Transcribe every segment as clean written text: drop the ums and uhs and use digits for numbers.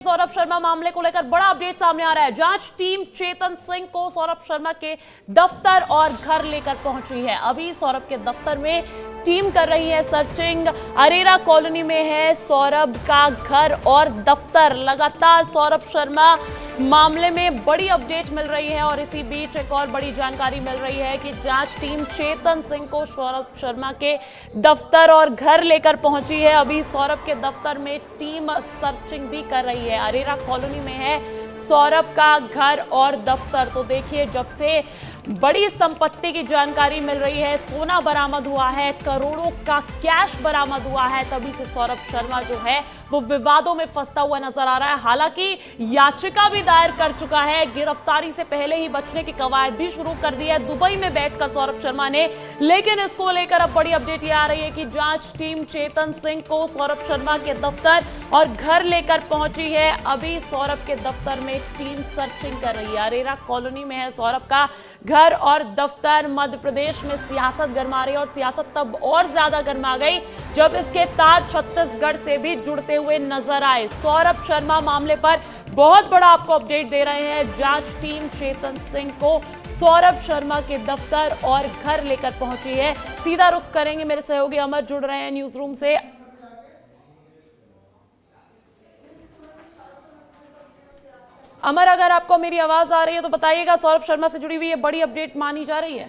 सौरभ शर्मा मामले को लेकर बड़ा अपडेट सामने आ रहा है। जांच टीम चेतन सिंह को सौरभ शर्मा के दफ्तर और घर लेकर पहुंची है। अभी सौरभ के दफ्तर में टीम कर रही है सर्चिंग। अरेरा कॉलोनी में है सौरभ का घर और दफ्तर। लगातार सौरभ शर्मा मामले में बड़ी अपडेट मिल रही है और इसी बीच एक और बड़ी जानकारी मिल रही है कि जांच टीम चेतन सिंह को सौरभ शर्मा के दफ्तर और घर लेकर पहुंची है। अभी सौरभ के दफ्तर में टीम सर्चिंग भी कर रही है। अरेरा कॉलोनी में है सौरभ का घर और दफ्तर। तो देखिए, जब से बड़ी संपत्ति की जानकारी मिल रही है, सोना बरामद हुआ है, करोड़ों का कैश बरामद हुआ है, तभी से सौरभ शर्मा जो है वो विवादों में फंसता हुआ नजर आ रहा है। हालांकि याचिका भी दायर कर चुका है, गिरफ्तारी से पहले ही बचने की कवायद भी शुरू कर दी है दुबई में बैठकर सौरभ शर्मा ने। लेकिन इसको लेकर अब बड़ी अपडेट ये आ रही है कि जांच टीम चेतन सिंह को सौरभ शर्मा के दफ्तर और घर लेकर पहुंची है। अभी सौरभ के दफ्तर में टीम सर्चिंग कर रही है। अरेरा कॉलोनी में है सौरभ का घर और दफ्तर। मध्य प्रदेश में सियासत गरमा रही है और सियासत तब और ज्यादा गरमा गई जब इसके तार छत्तीसगढ़ से भी जुड़ते हुए नजर आए। सौरभ शर्मा मामले पर बहुत बड़ा आपको अपडेट दे रहे हैं। जांच टीम चेतन सिंह को सौरभ शर्मा के दफ्तर और घर लेकर पहुंची है। सीधा रुख करेंगे, मेरे सहयोगी अमर जुड़ रहे हैं न्यूज रूम से। अमर, अगर आपको मेरी आवाज आ रही है तो बताइएगा, सौरभ शर्मा से जुड़ी हुई ये बड़ी अपडेट मानी जा रही है।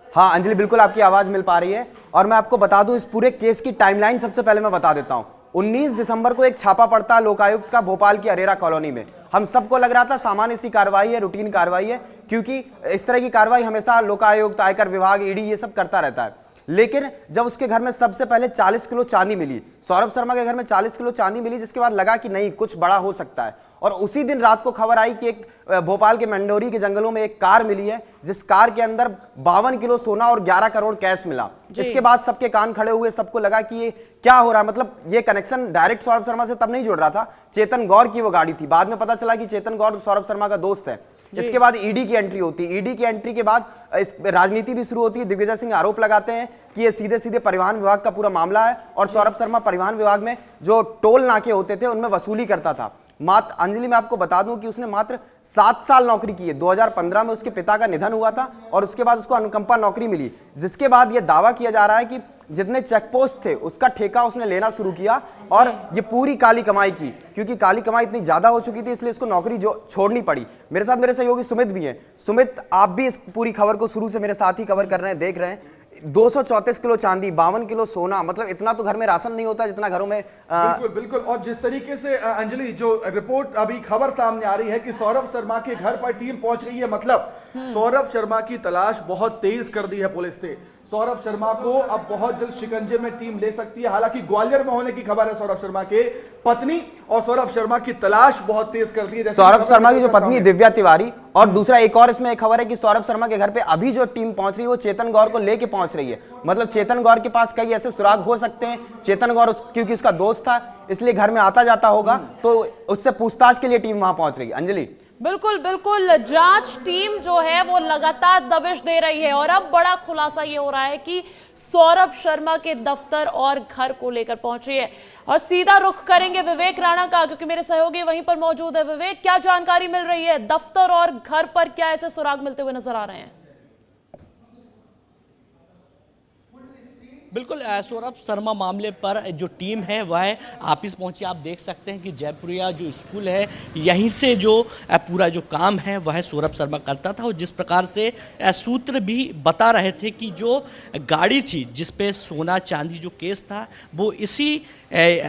हाँ अंजलि, बिल्कुल आपकी आवाज मिल पा रही है। और मैं आपको बता दूं, इस पूरे केस की टाइमलाइन सबसे पहले मैं बता देता हूं। 19 दिसंबर को एक छापा पड़ता है लोकायुक्त का भोपाल की अरेरा कॉलोनी में। हम सबको लग रहा था सामान्य सी कार्रवाई है, रूटीन कार्रवाई है, क्योंकि इस तरह की कार्रवाई हमेशा लोकायुक्त, आयकर विभाग, ईडी ये सब करता रहता है। लेकिन जब उसके घर में सबसे पहले 40 किलो चांदी मिली, सौरभ शर्मा के घर में 40 किलो चांदी मिली, जिसके बाद लगा कि नहीं, कुछ बड़ा हो सकता है। और उसी दिन रात को खबर आई कि एक भोपाल के मंडोरी के जंगलों में एक कार मिली है, जिस कार के अंदर 52 किलो सोना और 11 करोड़ कैश मिला। इसके बाद सबके कान खड़े हुए, सबको लगा कि ये क्या हो रहा है। मतलब ये कनेक्शन डायरेक्ट सौरभ शर्मा से तब नहीं जुड़ रहा था, चेतन गौर की वो गाड़ी थी। बाद में पता चला कि चेतन गौर सौरभ शर्मा का दोस्त है। इसके बाद ईडी की एंट्री होती है। ईडी की एंट्री के बाद इस राजनीति भी शुरू होती है। दिग्विजय सिंह आरोप लगाते हैं कि ये सीधे सीधे परिवहन विभाग का पूरा मामला है और सौरभ शर्मा परिवहन विभाग में जो टोल नाके होते थे उनमें वसूली करता था। मात्र अंजलि, मैं आपको बता दूं कि उसने मात्र 7 साल नौकरी की है। 2015 में उसके पिता का निधन हुआ था और उसके बाद उसको अनुकंपा नौकरी मिली, जिसके बाद यह दावा किया जा रहा है कि जितने चेक पोस्ट थे उसका ठेका उसने लेना शुरू किया और ये पूरी काली कमाई की। क्योंकि काली कमाई इतनी ज्यादा हो चुकी थी, इसलिए इसको नौकरी जो छोड़नी पड़ी। मेरे साथ मेरे सहयोगी सुमित भी हैं। सुमित, आप भी इस पूरी खबर को शुरू से मेरे साथ ही कवर कर रहे हैं, देख रहे हैं। 234 किलो चांदी, 52 किलो सोना, मतलब इतना तो घर में राशन नहीं होता जितना घरों में। बिल्कुल बिल्कुल। और जिस तरीके से अंजलि, जो रिपोर्ट अभी खबर सामने आ रही है कि सौरभ शर्मा के घर पर टीम पहुंच रही है, मतलब सौरभ शर्मा की तलाश बहुत तेज कर दी है पुलिस ने। सौरभ शर्मा को अब बहुत जल्द शिकंजे में टीम ले सकती है। हालांकि ग्वालियर में होने की खबर है सौरभ शर्मा के पत्नी, और सौरभ शर्मा की तलाश बहुत तेज कर दी है। सौरभ शर्मा की जो पत्नी दिव्या तिवारी, और दूसरा एक और इसमें एक खबर है कि सौरभ शर्मा के घर पे अभी जो टीम पहुंच रही है वो चेतन गौर को लेके पहुंच रही है। मतलब चेतन गौर के पास कई ऐसे सुराग हो सकते हैं। चेतन गौर क्योंकि उसका दोस्त था, इसलिए घर में आता जाता होगा, तो उससे पूछताछ के लिए टीम वहां पहुंच रही है। अंजलि, बिल्कुल बिल्कुल, जांच टीम जो है वो लगातार दबिश दे रही है और अब बड़ा खुलासा ये हो रहा है कि सौरभ शर्मा के दफ्तर और घर को लेकर पहुंची है। और सीधा रुख करेंगे विवेक राणा का, क्योंकि मेरे सहयोगी वहीं पर मौजूद है। विवेक, क्या जानकारी मिल रही है? दफ्तर और घर पर क्या ऐसे सुराग मिलते हुए नजर आ रहे हैं? बिल्कुल, सौरभ शर्मा मामले पर जो टीम है वह ऑफिस पहुंची। आप देख सकते हैं कि जयपुरिया जो स्कूल है, यहीं से जो पूरा जो काम है वह सौरभ शर्मा करता था। और जिस प्रकार से सूत्र भी बता रहे थे कि जो गाड़ी थी जिस पे सोना चांदी जो केस था वो इसी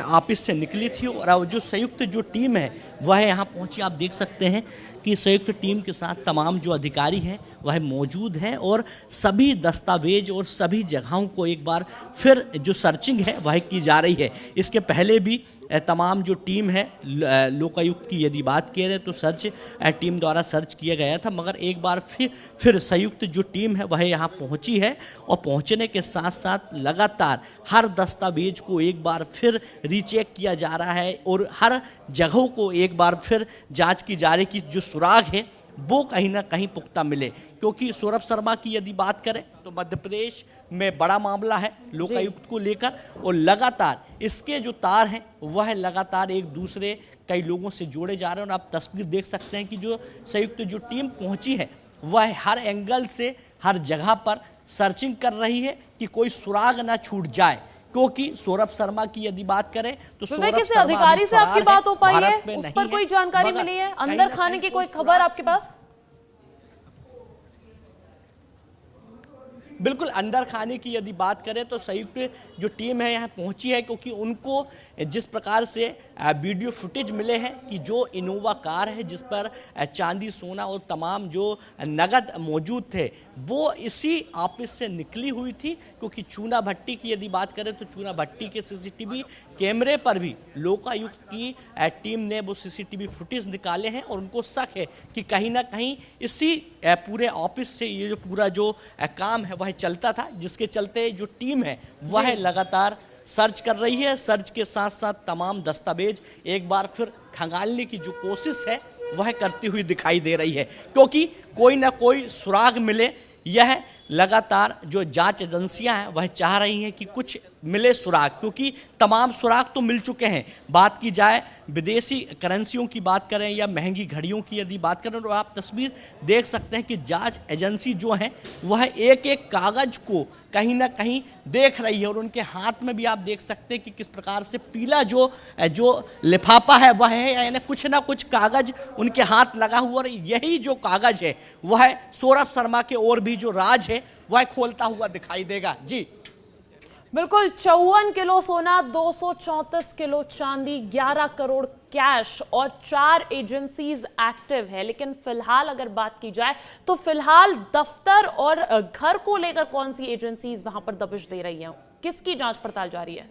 ऑफिस से निकली थी। और जो संयुक्त जो टीम है वह यहाँ पहुंची। आप देख सकते हैं कि संयुक्त टीम के साथ तमाम जो अधिकारी हैं वह मौजूद हैं और सभी दस्तावेज और सभी जगहों को एक बार फिर जो सर्चिंग है वह की जा रही है। इसके पहले भी तमाम जो टीम है लोकायुक्त की यदि बात करें तो सर्च टीम द्वारा सर्च किया गया था, मगर एक बार फिर संयुक्त जो टीम है वह यहाँ पहुँची है। और पहुँचने के साथ साथ लगातार हर दस्तावेज को एक बार फिर रीचेक किया जा रहा है और हर जगहों को एक बार फिर जांच की जा रही है कि जो सुराग है वो कहीं ना कहीं पुख्ता मिले। क्योंकि सौरभ शर्मा की यदि बात करें तो मध्य प्रदेश में बड़ा मामला है लोकायुक्त को लेकर, और लगातार इसके जो तार हैं वह लगातार एक दूसरे कई लोगों से जोड़े जा रहे हैं। और आप तस्वीर देख सकते हैं कि जो संयुक्त जो टीम पहुंची है वह हर एंगल से हर जगह पर सर्चिंग कर रही है कि कोई सुराग ना छूट जाए, क्योंकि सौरभ शर्मा की यदि बात करें तो सौरभ किसी शर्मा अधिकारी से आपकी बात हो पाई है, उस पर कोई जानकारी मगर मिली है, कहीं अंदर ना खाने कहीं की कोई कोई खबर आपके पास? बिल्कुल, अंदर खाने की यदि बात करें तो संयुक्त जो टीम है यहाँ पहुंची है, क्योंकि उनको जिस प्रकार से वीडियो फुटेज मिले हैं कि जो इनोवा कार है जिस पर चांदी सोना और तमाम जो नगद मौजूद थे वो इसी ऑफिस से निकली हुई थी। क्योंकि चूना भट्टी की यदि बात करें तो चूना भट्टी के सीसीटीवी कैमरे पर भी लोकायुक्त की टीम ने वो सीसीटीवी फुटेज निकाले हैं और उनको शक है कि कहीं ना कहीं इसी पूरे ऑफिस से ये जो पूरा जो काम है वह चलता था, जिसके चलते जो टीम है वह लगातार सर्च कर रही है। सर्च के साथ साथ तमाम दस्तावेज एक बार फिर खंगालने की जो कोशिश है वह करती हुई दिखाई दे रही है, क्योंकि कोई ना कोई सुराग मिले। यह लगातार जो जांच एजेंसियां हैं वह चाह रही हैं कि कुछ मिले सुराग, क्योंकि तमाम सुराग तो मिल चुके हैं। बात की जाए विदेशी करेंसियों की बात करें या महंगी घड़ियों की यदि बात करें तो आप तस्वीर देख सकते हैं कि जांच एजेंसी जो है वह एक एक कागज को कहीं ना कहीं देख रही है और उनके हाथ में भी आप देख सकते हैं कि किस प्रकार से पीला जो लिफाफा है वह है, यानी कुछ ना कुछ कागज उनके हाथ लगा हुआ। और यही जो कागज है वह सौरभ शर्मा के और भी जो राज है वह खोलता हुआ दिखाई देगा। जी बिल्कुल, 54 किलो सोना, 234 किलो चांदी, 11 करोड़ कैश और 4 एजेंसीज एक्टिव है। लेकिन फिलहाल अगर बात की जाए तो फिलहाल दफ्तर और घर को लेकर कौन सी एजेंसीज वहां पर दबिश दे रही हैं, किसकी जांच पड़ताल जारी है?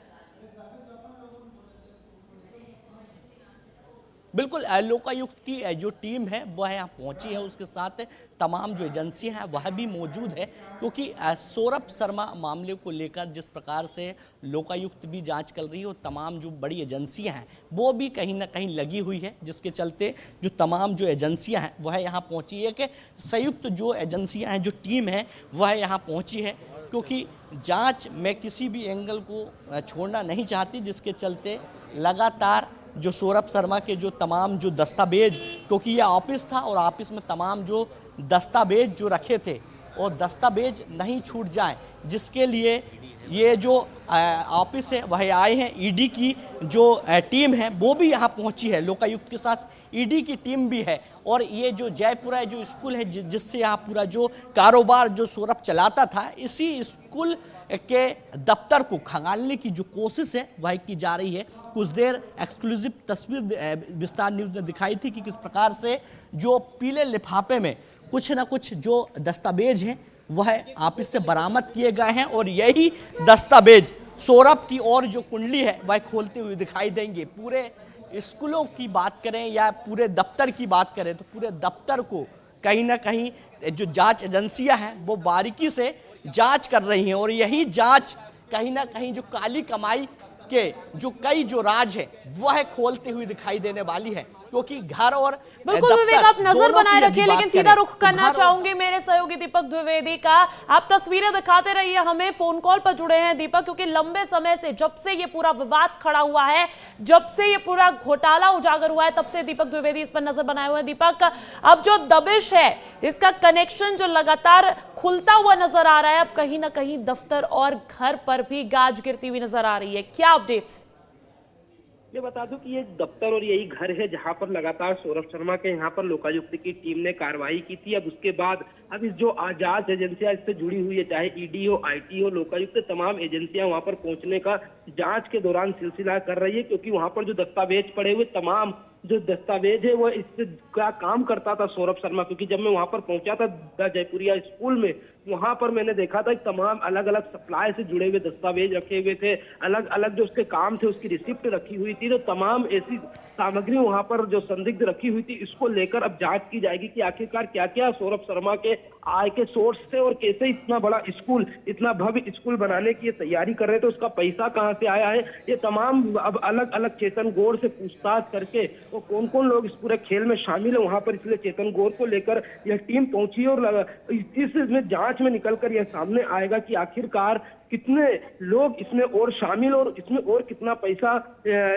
बिल्कुल, लोकायुक्त की जो टीम है वह यहाँ पहुंची है, उसके साथ तमाम जो एजेंसियां हैं वह भी मौजूद है। क्योंकि सौरभ शर्मा मामले को लेकर जिस प्रकार से लोकायुक्त भी जांच कर रही है और तमाम जो बड़ी एजेंसियां हैं वो भी कहीं ना कहीं लगी हुई है, जिसके चलते जो तमाम जो एजेंसियां हैं वह यहाँ पहुंची है। कि संयुक्त जो एजेंसियाँ हैं, जो टीम है वह यहाँ पहुँची है, क्योंकि जाँच में किसी भी एंगल को छोड़ना नहीं चाहती, जिसके चलते लगातार जो सौरभ शर्मा के जो तमाम जो दस्तावेज, क्योंकि ये ऑफिस था और ऑफिस में तमाम जो दस्तावेज जो रखे थे और दस्तावेज नहीं छूट जाए, जिसके लिए ये जो ऑफिस है वह आए हैं। ईडी की जो टीम है वो भी यहाँ पहुँची है, लोकायुक्त के साथ ईडी की टीम भी है। और ये जो जयपुरा जो स्कूल है जिससे यहाँ पूरा जो कारोबार जो सौरभ चलाता था, इसी स्कूल के दफ्तर को खंगालने की जो कोशिश है वह की जा रही है। कुछ देर एक्सक्लूसिव तस्वीर विस्तार न्यूज़ ने दिखाई थी कि किस प्रकार से जो पीले लिफाफे में कुछ ना कुछ जो दस्तावेज हैं वह ऑफिस से बरामद किए गए हैं और यही दस्तावेज सौरभ की और जो कुंडली है वह खोलते हुए दिखाई देंगे। पूरे स्कूलों की बात करें या पूरे दफ्तर की बात करें तो पूरे दफ्तर को कहीं ना कहीं जो जांच एजेंसियां हैं वो बारीकी से जांच कर रही हैं और यही जांच कहीं ना कहीं जो काली कमाई के जो कई जो राज है वह खोलते हुए दिखाई देने वाली है। क्योंकि घर और बिल्कुल विवेक, आप नजर बनाए रखिए, लेकिन सीधा रुख करना चाहूंगी मेरे सहयोगी दीपक द्विवेदी का। आप तस्वीरें दिखाते रहिए हमें, फोन कॉल पर जुड़े हैं दीपक, क्योंकि लंबे समय से जब से ये पूरा विवाद खड़ा हुआ है, जब से ये पूरा घोटाला उजागर हुआ है, तब से दीपक द्विवेदी इस पर नजर बनाए हुए हैं। दीपक, अब जो दबिश है इसका कनेक्शन जो लगातार खुलता हुआ नजर आ रहा है, अब कहीं ना कहीं दफ्तर और घर पर भी गाज गिरती हुई नजर आ रही है, क्या अपडेट्स? मैं बता दूं कि ये दफ्तर और यही घर है जहां पर लगातार सौरभ शर्मा के यहाँ पर लोकायुक्त की टीम ने कार्रवाई की थी। अब उसके बाद अब इस जो जांच एजेंसियां इससे जुड़ी हुई है, चाहे ईडी हो, आईटी हो, लोकायुक्त, तमाम एजेंसियां वहां पर पहुंचने का जांच के दौरान सिलसिला कर रही है। क्योंकि वहां पर जो दस्तावेज पड़े हुए, तमाम जो दस्तावेज है वो इससे क्या काम करता था सौरभ शर्मा। क्योंकि जब मैं वहां पर पहुंचा था द जयपुरिया स्कूल में, वहां पर मैंने देखा था कि तमाम अलग अलग सप्लाई से जुड़े हुए दस्तावेज रखे हुए थे, अलग अलग जो उसके काम थे उसकी रिसिप्ट रखी हुई थी। तो तमाम ऐसी सामग्री वहां पर जो संदिग्ध रखी हुई थी, इसको लेकर अब जांच की जाएगी कि आखिरकार क्या क्या सौरभ शर्मा के आय के सोर्स थे और कैसे इतना बड़ा स्कूल, इतना भव्य स्कूल बनाने की तैयारी कर रहे थे, उसका पैसा कहां से आया है। ये तमाम अब अलग अलग चेतन गौर से पूछताछ करके वो कौन कौन लोग इस पूरे खेल में शामिल है वहां पर, इसलिए चेतन गौर को लेकर यह टीम पहुंची और इसमें जांच में निकलकर यह सामने आएगा कि आखिरकार कितने लोग इसमें और शामिल और इसमें और कितना पैसा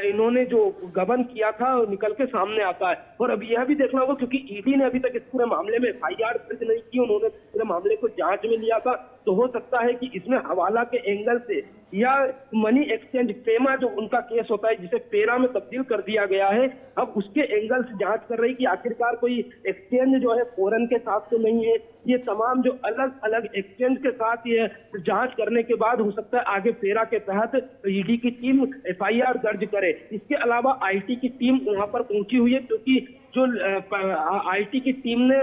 इन्होंने जो गबन किया था निकल के सामने आता है। और अब यह भी देखना होगा, क्योंकि ईडी ने अभी तक इस पूरे मामले में FIR दर्ज नहीं की, उन्होंने पूरे मामले को जांच में लिया था। तो हो सकता है कि इसमें हवाला के एंगल से या मनी एक्सचेंज फेमा जो उनका केस होता है जिसे पेरा में तब्दील कर दिया गया है, अब उसके एंगल से जांच कर रही कि आखिरकार कोई एक्सचेंज जो है फॉरेन के साथ तो नहीं है। ये तमाम जो अलग अलग एक्सचेंज के साथ ये जांच करने के बाद हो सकता है आगे पेरा के तहत ईडी की टीम FIR दर्ज करे। इसके अलावा IT की टीम वहां पर पहुंची हुई है, क्योंकि जो IT की टीम ने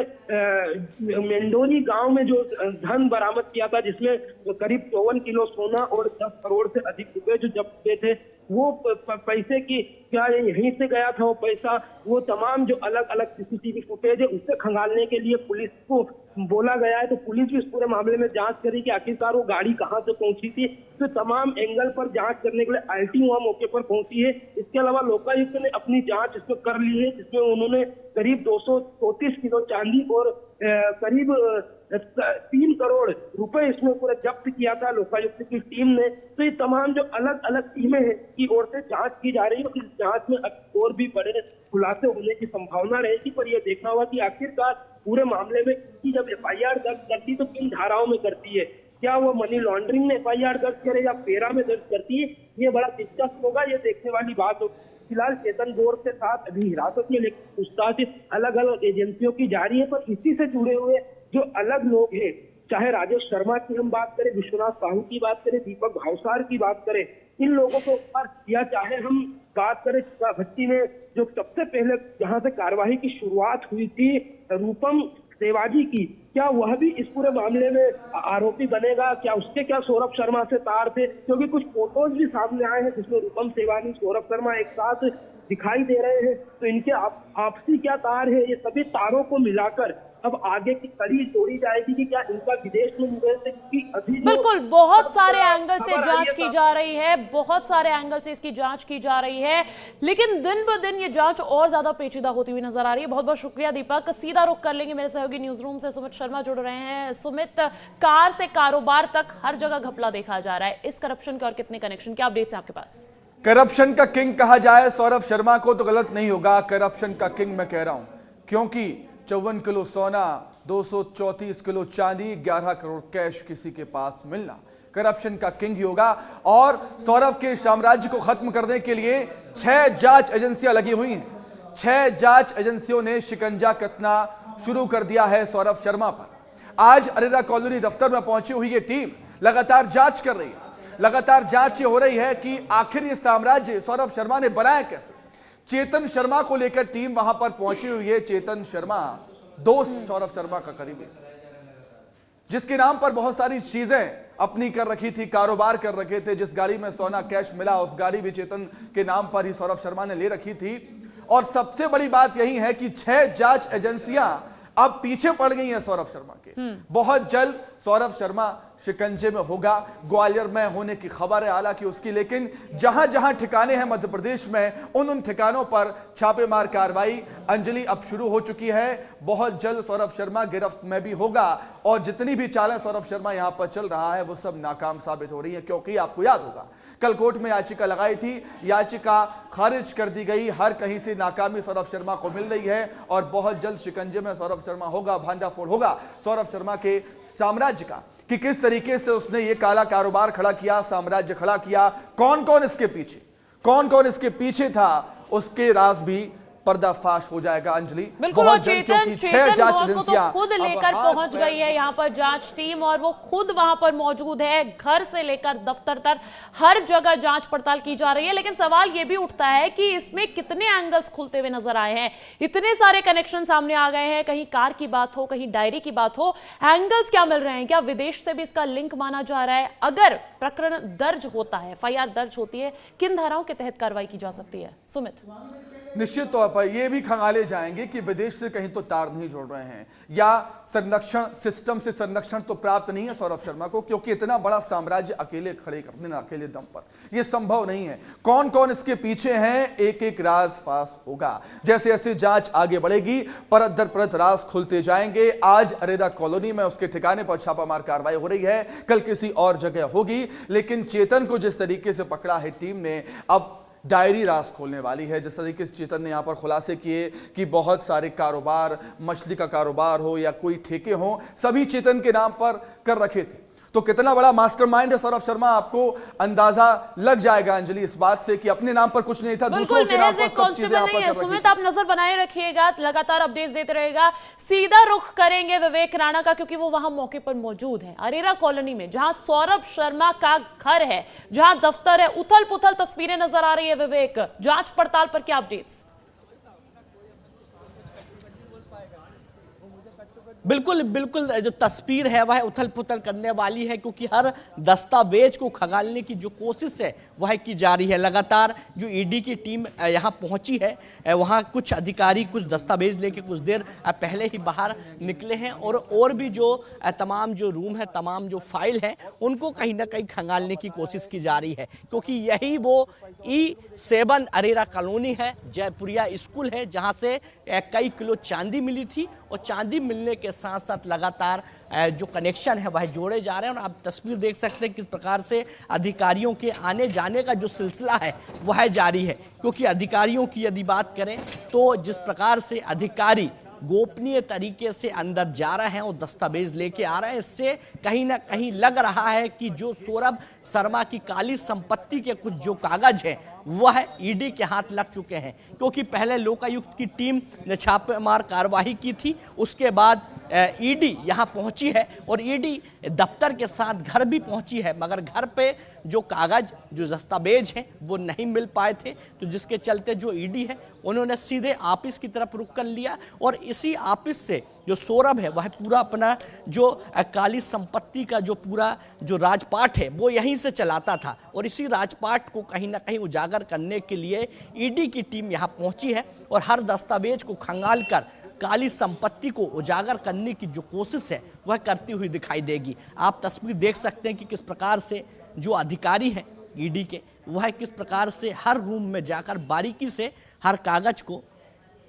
मेंडोली गांव में जो धन बरामद किया था जिसमें करीब 54 किलो सोना और 10 करोड़ से अधिक रुपए जो जब्त हुए थे, वो पैसे की क्या यहीं से गया था वो पैसा, वो तमाम जो अलग अलग CCTV फुटेज है उससे खंगालने के लिए पुलिस को बोला गया है। तो पुलिस भी इस पूरे मामले में जांच करी कि आखिरकार वो गाड़ी कहां से पहुंची थी। तो तमाम एंगल पर जांच करने के लिए IT वहां मौके पर पहुंची है। इसके अलावा लोकायुक्त ने अपनी जांच इसमें कर ली है, जिसमें उन्होंने करीब 234 किलो चांदी और करीब 3 करोड़ रुपए इसमें पूरा जब्त किया था लोकायुक्त की टीम ने। तो ये तमाम जो अलग अलग टीमें हैं की ओर से जांच की जा रही है। इस जांच में और भी बड़े खुलासे होने की संभावना रहेगी, पर यह देखना होगा कि आखिरकार पूरे मामले में जब FIR दर्ज करती तो किन धाराओं में करती है। क्या वो मनी लॉन्ड्रिंग में FIR दर्ज करे या पेरा में दर्ज करती है, ये बड़ा दिलचस्प होगा, ये देखने वाली बात होगी। फिलहाल चेतन गौर के साथ अभी हिरासत में लेकर पूछताछ अलग अलग एजेंसियों की जारी है, पर इसी से जुड़े हुए जो अलग लोग हैं, चाहे राजेश शर्मा की हम बात करें, विश्वनाथ साहू की बात करें, दीपक भावसार की बात करें, इन लोगों के ऊपर, या चाहे हम बात करें भट्टी में जो सबसे पहले जहां से कार्यवाही की शुरुआत हुई थी रूपम सेवाजी की, क्या वह भी इस पूरे मामले में आरोपी बनेगा? क्या उसके क्या सौरभ शर्मा से तार थे? क्योंकि कुछ फोटोज भी सामने आए हैं जिसमें रूपम सेवानी, सौरभ शर्मा एक साथ दिखाई दे रहे हैं। तो इनके आपसी क्या तार है, ये सभी तारों को मिलाकर अब आगे की कड़ी तोड़ी जाएगी कि क्या इनका विदेश में निवेश है, क्योंकि अभी बिल्कुल बहुत सारे एंगल से जांच की जा रही है, बहुत सारे एंगल से इसकी जांच की जा रही है, लेकिन दिन ब दिन ये जांच और ज्यादा पेचीदा होती हुई नजर आ रही है। बहुत बहुत शुक्रिया दीपक। सीधा रुख कर लेंगे, मेरे सहयोगी न्यूज रूम से सुमित शर्मा जुड़ रहे हैं। सुमित, कार से कारोबार तक हर जगह घपला देखा जा रहा है, इस करप्शन के और कितने कनेक्शन, क्या अपडेट्स हैं आपके पास? करप्शन का किंग कहा जाए सौरभ शर्मा को तो गलत नहीं होगा, करप्शन का किंग मैं कह रहा हूं, क्योंकि 54 किलो सोना, 234 किलो चांदी, 11 करोड़ कैश किसी के पास मिलना करप्शन का किंग ही होगा। और सौरभ के साम्राज्य को खत्म करने के लिए 6 जांच एजेंसियां लगी हुई हैं। 6 जांच एजेंसियों ने शिकंजा कसना शुरू कर दिया है सौरभ शर्मा पर। आज अरेरा कॉलोनी दफ्तर में पहुंची हुई ये टीम लगातार जांच कर रही है। लगातार जांच ये हो रही है कि आखिर ये साम्राज्य सौरभ शर्मा ने बनाया कैसे। चेतन शर्मा को लेकर टीम वहां पर पहुंची हुई है। चेतन शर्मा दोस्त सौरभ शर्मा का करीबी, जिसके नाम पर बहुत सारी चीजें अपनी कर रखी थी, कारोबार कर रखे थे। जिस गाड़ी में सोना कैश मिला उस गाड़ी भी चेतन के नाम पर ही सौरभ शर्मा ने ले रखी थी। और सबसे बड़ी बात यही है कि 6 जांच एजेंसियां अब पीछे पड़ गई हैं सौरभ शर्मा के। बहुत जल्द सौरभ शर्मा शिकंजे में होगा। ग्वालियर में होने की खबर है हालांकि उसकी, लेकिन जहां जहां ठिकाने हैं मध्य प्रदेश में, उन ठिकानों पर छापेमार कार्रवाई अंजलि अब शुरू हो चुकी है। बहुत जल्द सौरभ शर्मा गिरफ्त में भी होगा और जितनी भी चालें सौरभ शर्मा यहां पर चल रहा है वो सब नाकाम साबित हो रही है। क्योंकि आपको याद होगा कल कोर्ट में याचिका लगाई थी, याचिका खारिज कर दी गई। हर कहीं से नाकामी सौरभ शर्मा को मिल रही है और बहुत जल्द शिकंजे में सौरभ शर्मा होगा। भांडाफोड़ होगा सौरभ शर्मा के साम्राज्य का कि किस तरीके से उसने ये काला कारोबार खड़ा किया, साम्राज्य खड़ा किया, कौन कौन इसके पीछे था, उसके राज भी पर्दाफाश हो जाएगा अंजलि। बिल्कुल, और चेतन को तो खुद लेकर पहुंच गई है यहाँ पर जांच टीम, और वो खुद वहां पर मौजूद है। घर से लेकर दफ्तर तक हर जगह जांच पड़ताल की जा रही है। लेकिन सवाल ये भी उठता है कि इसमें कितने एंगल्स खुलते हुए नजर आए हैं। इतने सारे कनेक्शन सामने आ गए हैं, कहीं कार की बात हो, कहीं डायरी की बात हो, एंगल्स क्या मिल रहे हैं? क्या विदेश से भी इसका लिंक माना जा रहा है? अगर प्रकरण दर्ज होता है, FIR दर्ज होती है, किन धाराओं के तहत कार्रवाई की जा सकती है? सुमित। निश्चित तौर पर ये भी खंगाले जाएंगे कि विदेश से कहीं तो तार नहीं जोड़ रहे हैं या संरक्षण सिस्टम से संरक्षण तो प्राप्त नहीं है सौरभ शर्मा को, क्योंकि इतना बड़ा साम्राज्य अकेले खड़े करने ना अकेले दम पर यह संभव नहीं है। कौन कौन इसके पीछे हैं, एक एक राज फास होगा। जैसे जैसे जांच आगे बढ़ेगी परत दर परत राज खुलते जाएंगे। आज अरेरा कॉलोनी में उसके ठिकाने पर छापामार कार्रवाई हो रही है, कल किसी और जगह होगी, लेकिन चेतन को जिस तरीके से पकड़ा है टीम ने, अब डायरी राज खोलने वाली है। जिस तरीके से चेतन ने यहां पर खुलासे किए कि बहुत सारे कारोबार, मछली का कारोबार हो या कोई ठेके हो, सभी चेतन के नाम पर कर रखे थे। तो कितना बड़ा मास्टरमाइंड है सौरभ शर्मा, आपको अंदाजा लग जाएगा अंजलि इस बात से कि अपने नाम पर कुछ नहीं था, दूसरों के नाम पर सब चीजें यहाँ पर कर रखी थी। सुमित, आप नजर बनाए रखिएगा, लगातार अपडेट्स देते रहेगा। सीधा रुख करेंगे विवेक राणा का, क्योंकि वो वहां मौके पर मौजूद है अरेरा कॉलोनी में, जहां सौरभ शर्मा का घर है, जहां दफ्तर है। उथल पुथल तस्वीरें नजर आ रही है विवेक, जांच पड़ताल पर क्या अपडेट्स? बिल्कुल बिल्कुल, जो तस्वीर है वह उथल पुथल करने वाली है, क्योंकि हर दस्तावेज को खंगालने की जो कोशिश है वह की जा रही है। लगातार जो ईडी की टीम यहां पहुंची है, वहां कुछ अधिकारी कुछ दस्तावेज लेके कुछ देर पहले ही बाहर निकले हैं, और भी जो तमाम जो रूम है, तमाम जो फाइल है, उनको कहीं ना कहीं खंगालने की कोशिश की जा रही है, क्योंकि यही वो E7 अरेरा कॉलोनी है, जयपुरिया स्कूल है, जहां से कई किलो चांदी मिली थी, और चांदी मिलने के साथ साथ लगातार जो कनेक्शन है वह जोड़े जा रहे हैं। और आप तस्वीर देख सकते हैं किस प्रकार से अधिकारियों के आने जाने का जो सिलसिला है वह जारी है, क्योंकि अधिकारियों की यदि बात करें तो जिस प्रकार से अधिकारी गोपनीय तरीके से अंदर जा रहे हैं और दस्तावेज लेके आ रहे हैं, इससे कहीं ना कहीं लग रहा है कि जो सौरभ शर्मा की काली संपत्ति के कुछ जो कागज हैं वह ईडी के हाथ लग चुके हैं, क्योंकि पहले लोकायुक्त की टीम ने छापेमार कार्रवाई की थी, उसके बाद ईडी यहां पहुंची है, और ईडी दफ्तर के साथ घर भी पहुंची है, मगर घर पे जो कागज जो दस्तावेज हैं वो नहीं मिल पाए थे, तो जिसके चलते जो ईडी है उन्होंने सीधे ऑफिस की तरफ रुख कर लिया, और इसी ऑफिस से जो सौरभ है वह पूरा अपना जो काली संपत्ति का जो पूरा जो राजपाट है वो यहीं से चलाता था, और इसी राजपाट को कहीं ना कहीं उजागर करने के लिए ईडी की टीम यहां पहुंची है, और हर दस्तावेज को खंगाल कर काली संपत्ति को उजागर करने की जो कोशिश है वह करती हुई दिखाई देगी। आप तस्वीर देख सकते हैं कि किस प्रकार से जो अधिकारी हैं ईडी के, वह किस प्रकार से हर रूम में जाकर बारीकी से हर कागज को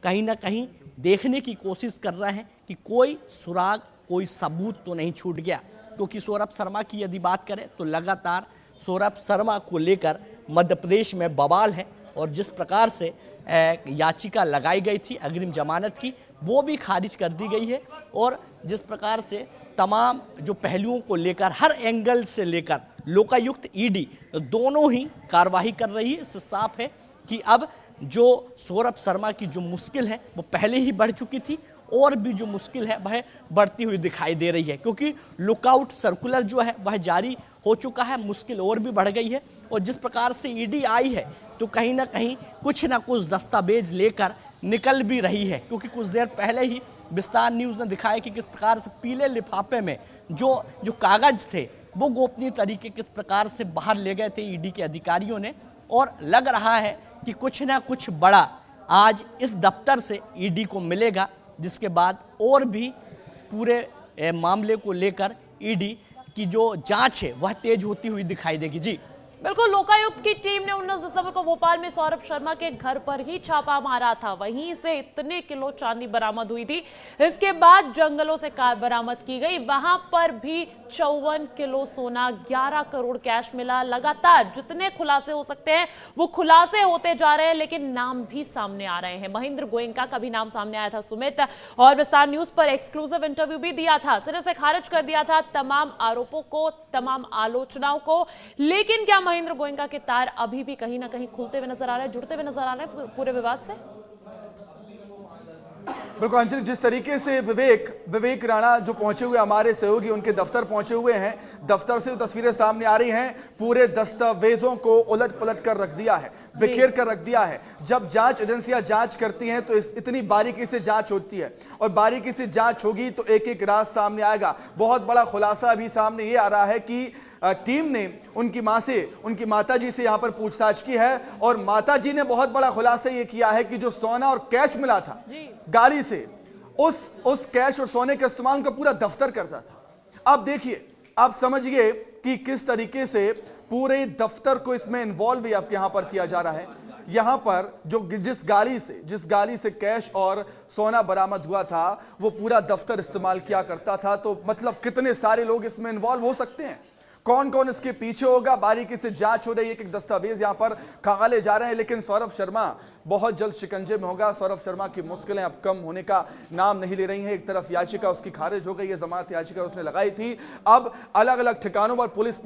कहीं ना कहीं देखने की कोशिश कर रहे हैं कि कोई सुराग, कोई सबूत तो नहीं छूट गया। क्योंकि सौरभ शर्मा की यदि बात करें तो लगातार सौरभ शर्मा को लेकर मध्य प्रदेश में बवाल है, और जिस प्रकार से याचिका लगाई गई थी अग्रिम जमानत की, वो भी खारिज कर दी गई है, और जिस प्रकार से तमाम जो पहलुओं को लेकर हर एंगल से लेकर लोकायुक्त ईडी दोनों ही कार्रवाई कर रही है। इससे साफ है कि अब जो सौरभ शर्मा की जो मुश्किल है वो पहले ही बढ़ चुकी थी, और भी जो मुश्किल है वह बढ़ती हुई दिखाई दे रही है, क्योंकि लुकआउट सर्कुलर जो है वह जारी हो चुका है, मुश्किल और भी बढ़ गई है। और जिस प्रकार से ईडी आई है तो कहीं ना कहीं कुछ ना कुछ दस्तावेज लेकर निकल भी रही है, क्योंकि कुछ देर पहले ही विस्तार न्यूज़ ने दिखाया कि किस प्रकार से पीले लिफाफे में जो कागज थे वो गोपनीय तरीके किस प्रकार से बाहर ले गए थे ईडी के अधिकारियों ने, और लग रहा है कि कुछ ना कुछ बड़ा आज इस दफ्तर से ईडी को मिलेगा, जिसके बाद और भी पूरे मामले को लेकर ईडी की जो जांच है वह तेज होती हुई दिखाई देगी। जी बिल्कुल, लोकायुक्त की टीम ने 19 दिसंबर को भोपाल में सौरभ शर्मा के घर पर ही छापा मारा था, वहीं से इतने किलो चांदी बरामद हुई थी। इसके बाद जंगलों से कार बरामद की गई, वहां पर भी 54 किलो सोना, 11 करोड़ कैश मिला। लगातार जितने खुलासे हो सकते हैं वो खुलासे होते जा रहे हैं, लेकिन नाम भी सामने आ रहे हैं। महेंद्र गोयनका का भी नाम सामने आया था सुमित, और विस्तार न्यूज पर एक्सक्लूसिव इंटरव्यू भी दिया था, सिरे से खारिज कर दिया था तमाम आरोपों को, तमाम आलोचनाओं को। लेकिन क्या महेंद्र गोयनका के तार अभी भी कहीं ना कहीं खुलते हुए नजर आ रहे हैं, जुड़ते हुए नजर आ रहे हैं पूरे विवाद से? बिल्कुल अंजलि, जिस तरीके से विवेक राणा जो पहुंचे हुए हमारे सहयोगी उनके दफ्तर पहुंचे हुए हैं, दफ्तर से तस्वीरें सामने आ रही हैं, पूरे दस्तावेजों को उलट पलट कर रख दिया है, बिखेर कर रख दिया है। जब जांच एजेंसियां जांच करती हैं तो इतनी बारीकी से जांच होती है, और बारीकी से जांच होगी तो एक एक राज सामने आएगा। बहुत बड़ा खुलासा अभी सामने ये आ रहा है कि टीम ने उनकी मां से, उनकी माताजी से यहां पर पूछताछ की है और माताजी ने बहुत बड़ा खुलासा ये किया है कि जो सोना और कैश मिला था गाड़ी से, उस कैश और सोने का इस्तेमाल उनका पूरा दफ्तर करता था। अब देखिए, आप समझिए कि किस तरीके से पूरे दफ्तर को इसमें इन्वॉल्व यहां पर किया जा रहा है। यहां पर जो जिस गाड़ी से कैश और सोना बरामद हुआ था वो पूरा दफ्तर इस्तेमाल किया करता था। तो मतलब कितने सारे लोग इसमें इन्वॉल्व हो सकते हैं, कौन कौन इसके पीछे होगा, बारीकी से जांच हो रही है। एक एक दस्तावेज यहां पर खंगाले जा रहे हैं, लेकिन सौरभ शर्मा बहुत जल्द शिकंजे में होगा। सौरभ शर्मा की मुश्किलें अब कम होने का नाम नहीं ले रही हैं। एक तरफ याचिका उसकी खारिज हो गई है, जमानत याचिका उसने लगाई थी। अब अलग अलग ठिकानों पर पुलिस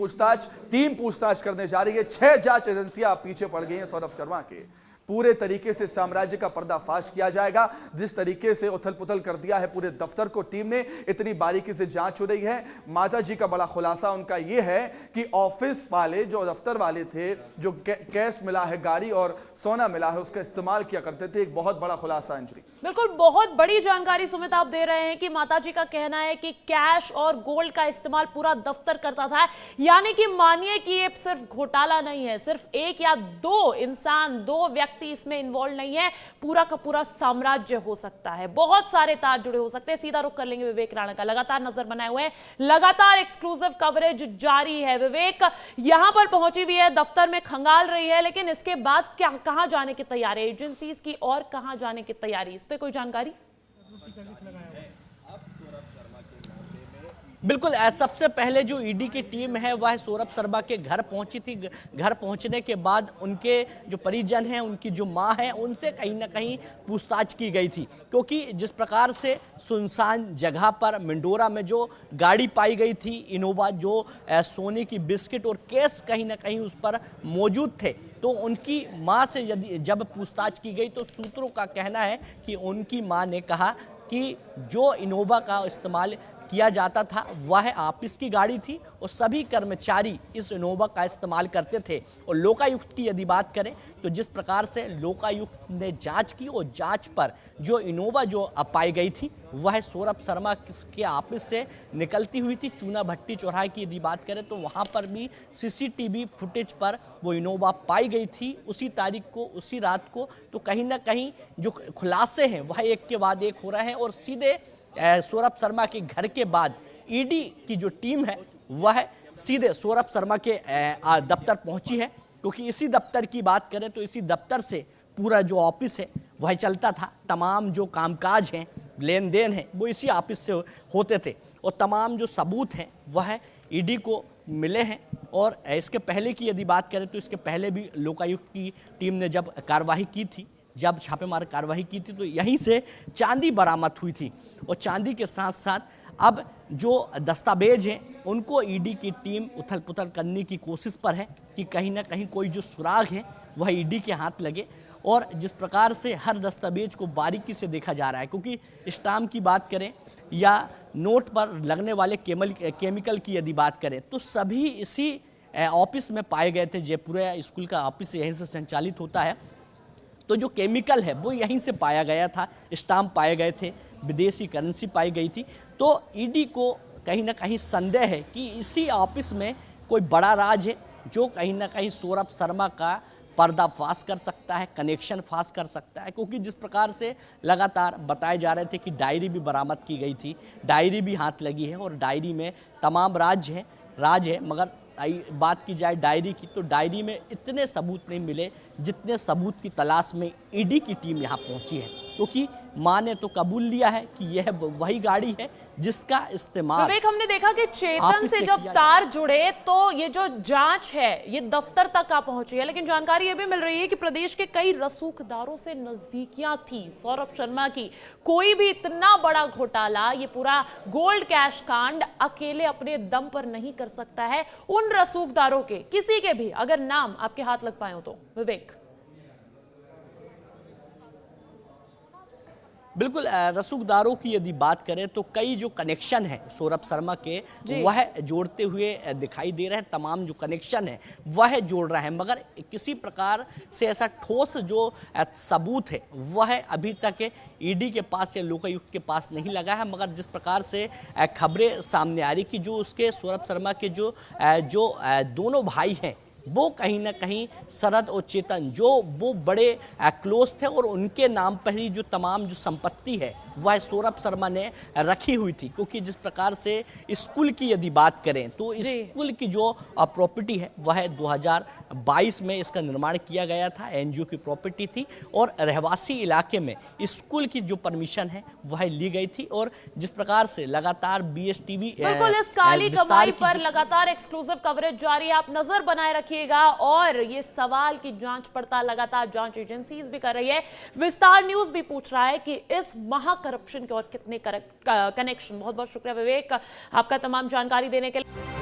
टीम पूछताछ करने जा रही है। 6 जांच एजेंसियां पीछे पड़ गई हैं सौरभ शर्मा के। पूरे तरीके से साम्राज्य का पर्दाफाश किया जाएगा। जिस तरीके से उथल पुथल कर दिया है पूरे दफ्तर को टीम ने, इतनी बारीकी से जांच हो रही है। माता जी का बड़ा खुलासा उनका यह है कि ऑफिस वाले, जो दफ्तर वाले थे, जो कैश मिला है, गाड़ी और सोना मिला है, उसका इस्तेमाल किया करते थे। एक बहुत बड़ा खुलासा अंजलि। बिल्कुल, बहुत बड़ी जानकारी सुमित आप दे रहे हैं कि माताजी का कहना है कि कैश और गोल्ड का इस्तेमाल पूरा दफ्तर करता था। यानी कि मानिए कि ये सिर्फ घोटाला नहीं है, सिर्फ एक या दो इंसान, 2 व्यक्ति इसमें इन्वॉल्व नहीं है, पूरा का पूरा साम्राज्य हो सकता है। बहुत सारे तार जुड़े हो सकते हैं। सीधा रुख कर लेंगे विवेक राणा का। लगातार नजर बनाए हुए हैं, लगातार एक्सक्लूसिव कवरेज जारी है। विवेक यहां पर पहुंची हुई है, दफ्तर में खंगाल रही है, लेकिन इसके बाद क्या, कहां जाने की तैयारी एजेंसीज की और कहां जाने की तैयारी, इस पे कोई जानकारी? बिल्कुल, सबसे पहले जो ईडी की टीम है वह सौरभ शर्मा के घर पहुंची थी। घर पहुंचने के बाद उनके जो परिजन हैं, उनकी जो मां है, उनसे कहीं ना कहीं पूछताछ की गई थी, क्योंकि जिस प्रकार से सुनसान जगह पर मिंडोरा में जो गाड़ी पाई गई थी इनोवा, जो सोने की बिस्किट और केस कहीं ना कहीं उस पर मौजूद थे, तो उनकी मां से जब पूछताछ की गई तो सूत्रों का कहना है कि उनकी मां ने कहा कि जो इनोवा का इस्तेमाल किया जाता था वह ऑफिस की गाड़ी थी और सभी कर्मचारी इस इनोवा का इस्तेमाल करते थे। और लोकायुक्त की यदि बात करें तो जिस प्रकार से लोकायुक्त ने जांच की और जांच पर जो इनोवा जो पाई गई थी वह सौरभ शर्मा के ऑफिस से निकलती हुई थी। चूना भट्टी चौराहे की यदि बात करें तो वहां पर भी सीसीटीवी फुटेज पर वो इनोवा पाई गई थी उसी तारीख को, उसी रात को। तो कहीं ना कहीं जो खुलासे हैं वह एक के बाद एक हो रहे हैं और सीधे सौरभ शर्मा के घर के बाद ईडी की जो टीम है वह सीधे सौरभ शर्मा के दफ्तर पहुंची है, क्योंकि इसी दफ्तर की बात करें तो इसी दफ्तर से पूरा जो ऑफिस है वह चलता था। तमाम जो कामकाज हैं, लेन देन है, वो इसी ऑफिस से होते थे और तमाम जो सबूत हैं वह ईडी को मिले हैं। और इसके पहले की यदि बात करें तो इसके पहले भी लोकायुक्त की टीम ने जब कार्रवाई की थी, जब छापेमार कार्रवाई की थी, तो यहीं से चांदी बरामद हुई थी। और चांदी के साथ साथ अब जो दस्तावेज हैं उनको ईडी की टीम उथल पुथल करने की कोशिश पर है कि कहीं ना कहीं कोई जो सुराग है वह ईडी के हाथ लगे। और जिस प्रकार से हर दस्तावेज को बारीकी से देखा जा रहा है, क्योंकि स्टाम्प की बात करें या नोट पर लगने वाले केमिकल की यदि बात करें तो सभी इसी ऑफिस में पाए गए थे। जयपुरा स्कूल का ऑफिस यहीं से संचालित होता है, तो जो केमिकल है वो यहीं से पाया गया था। स्टाम्प पाए गए थे, विदेशी करेंसी पाई गई थी। तो ईडी को कहीं ना कहीं संदेह है कि इसी ऑफिस में कोई बड़ा राज है जो कहीं ना कहीं सौरभ शर्मा का पर्दाफाश कर सकता है, कनेक्शन फाश कर सकता है। क्योंकि जिस प्रकार से लगातार बताए जा रहे थे कि डायरी भी बरामद की गई थी, डायरी भी हाथ लगी है और डायरी में तमाम राज है। मगर बात की जाए डायरी की तो डायरी में इतने सबूत नहीं मिले जितने सबूत की तलाश में ईडी की टीम यहाँ पहुंची है, क्योंकि मां ने तो कबूल लिया है कि यह वही गाड़ी है जिसका इस्तेमाल। विवेक, हमने देखा कि चेतन से जब तार जुड़े तो ये जो जांच है ये दफ्तर तक आ पहुंची है, लेकिन जानकारी ये भी मिल रही है कि प्रदेश के कई रसूखदारों से नजदीकियां थी सौरभ शर्मा की। कोई भी इतना बड़ा घोटाला, ये पूरा गोल्ड कैश कांड अकेले अपने दम पर नहीं कर सकता है। उन रसूखदारों के किसी के भी अगर नाम आपके हाथ लग पाए हो तो विवेक। बिल्कुल रसूखदारों की यदि बात करें तो कई जो कनेक्शन है सौरभ शर्मा के जी। वह जोड़ते हुए दिखाई दे रहे हैं। तमाम जो कनेक्शन है वह जोड़ रहे हैं, मगर किसी प्रकार से ऐसा ठोस जो सबूत है वह अभी तक ईडी के पास या लोकायुक्त के पास नहीं लगा है। मगर जिस प्रकार से खबरें सामने आ रही कि जो उसके सौरभ शर्मा के जो दोनों भाई हैं वो कहीं ना कहीं शरद और चेतन जो वो बड़े क्लोज थे और उनके नाम पर ही जो तमाम जो संपत्ति है वह सौरभ शर्मा ने रखी हुई थी। क्योंकि जिस प्रकार से स्कूल की यदि बात करें तो स्कूल की जो प्रॉपर्टी है वह 2022 में इसका निर्माण किया गया था, एनजीओ की प्रॉपर्टी थी और रहवासी इलाके में स्कूल की जो परमिशन है वह ली गई थी। और जिस प्रकार से लगातार बीएसटीवी बिल्कुल इस काली कमाई पर लगातार एक्सक्लूसिव कवरेज जारी है, आप नजर बनाए रखिएगा और ये सवाल की जांच पड़ताल लगातार जांच एजेंसीज भी कर रही है। विस्तार न्यूज भी पूछ रहा है कि इस महा करप्शन के और कितने कनेक्शन। बहुत बहुत शुक्रिया विवेक आपका तमाम जानकारी देने के लिए।